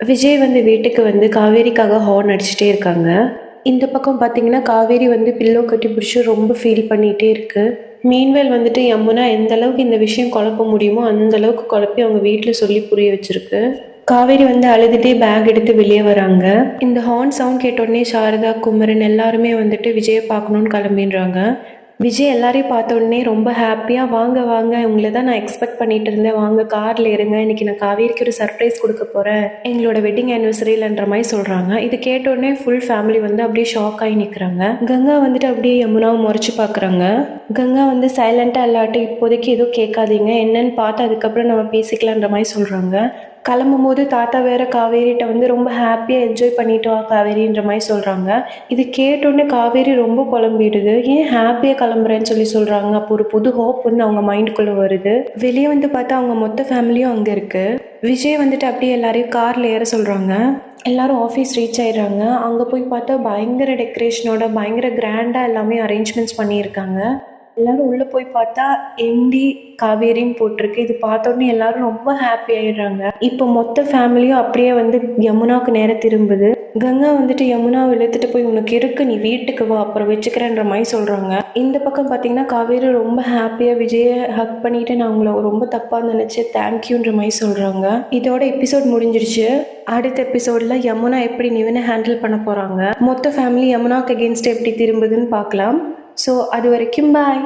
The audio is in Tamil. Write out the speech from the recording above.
விஜய் வந்து வீட்டுக்கு வந்து காவேரிக்காக ஹார்ன் அடிச்சுட்டே இருக்காங்க. இந்த பக்கம் பார்த்தீங்கன்னா, காவேரி வந்து பில்லோ கட்டி பிடிச்சு ரொம்ப ஃபீல் பண்ணிகிட்டே இருக்கு. மீன்வேல் வந்துட்டு யமுனா எந்த அளவுக்கு இந்த விஷயம் குழப்ப முடியுமோ அந்த அளவுக்கு குழப்பி அவங்க வீட்டில் சொல்லி புரிய வச்சிருக்கு. காவேரி வந்து அழுதுகிட்டே பேக் எடுத்து வெளியே வராங்க. இந்த ஹார்ன் சவுண்ட் கேட்டோடனே சாரதா, குமரன் எல்லாருமே வந்துட்டு விஜயை பார்க்கணுன்னு கிளம்பிடுறாங்க. விஜய் எல்லாரையும் பார்த்த உடனே ரொம்ப ஹாப்பியாக, வாங்க வாங்க, உங்களை தான் நான் எக்ஸ்பெக்ட் பண்ணிட்டு இருந்தேன், வாங்க காரில் இருங்க, இன்னைக்கு நான் காவேரிக்கு ஒரு சர்ப்ரைஸ் கொடுக்க போகிறேன், எங்களோட வெட்டிங் ஆனிவர்சரியிலன்ற மாதிரி சொல்கிறாங்க. இது கேட்ட உடனே ஃபுல் ஃபேமிலி வந்து அப்படியே ஷாக் ஆகி நிற்கிறாங்க. கங்கா வந்துட்டு அப்படியே யமுனாவை முறைச்சி பார்க்குறாங்க. கங்கா வந்து சைலண்ட்டாக எல்லாட்டும் இப்போதைக்கு எதுவும் கேட்காதீங்க, என்னன்னு பார்த்து அதுக்கப்புறம் நம்ம பேசிக்கலான்ற மாதிரி சொல்கிறாங்க. கிளம்பும் போது தாத்தா வேற காவேரிட்ட வந்து ரொம்ப ஹாப்பியாக என்ஜாய் பண்ணிட்டு வா காவேரின்ற மாதிரி சொல்கிறாங்க. இது கேட்டோன்னே காவேரி ரொம்ப குழம்பிடுது. ஏன் ஹாப்பியாக கிளம்புறேன்னு சொல்கிறாங்க. அப்போ ஒரு புது ஹோப் வந்து அவங்க மைண்டுக்குள்ளே வருது. வெளியே வந்து பார்த்தா அவங்க மொத்த ஃபேமிலியும் அங்கே இருக்குது. விஜய் வந்துட்டு அப்படியே எல்லாரையும் காரில் ஏற சொல்கிறாங்க. எல்லாரும் ஆஃபீஸ் ரீச் ஆயிடுறாங்க. அங்கே போய் பார்த்தா பயங்கர டெக்கரேஷனோட பயங்கர கிராண்டாக எல்லாமே அரேஞ்ச்மெண்ட்ஸ் பண்ணியிருக்காங்க. எல்லாரும் உள்ளே போய் பார்த்தா எம்டி காவேரின்னு போட்டிருக்கு. இது பார்த்தோன்னே எல்லாரும் ரொம்ப ஹாப்பி ஆயிடுறாங்க. இப்போ மொத்த ஃபேமிலியும் அப்படியே வந்து யமுனாவுக்கு நேரம் திரும்புது. கங்கா வந்துட்டு யமுனாவை இழுத்துட்டு போய், உனக்கு இருக்கு, நீ வீட்டுக்கு வா, அப்புறம் வச்சுக்கிறேன்ற மாதிரி சொல்கிறாங்க. இந்த பக்கம் பார்த்தீங்கன்னா காவேரி ரொம்ப ஹாப்பியாக விஜயை ஹக் பண்ணிட்டு, நான் உங்களை ரொம்ப தப்பாக நினச்சி தேங்க்யூன்ற மாதிரி சொல்கிறாங்க. இதோட எபிசோட் முடிஞ்சிருச்சு. அடுத்த எபிசோடில் யமுனா எப்படி நிவினை ஹேண்டில் பண்ண போகிறாங்க, மொத்த ஃபேமிலி யமுனாவுக்கு அகேன்ஸ்ட் எப்படி திரும்புதுன்னு பார்க்கலாம். ஸோ அது வரைக்கும் பாய்.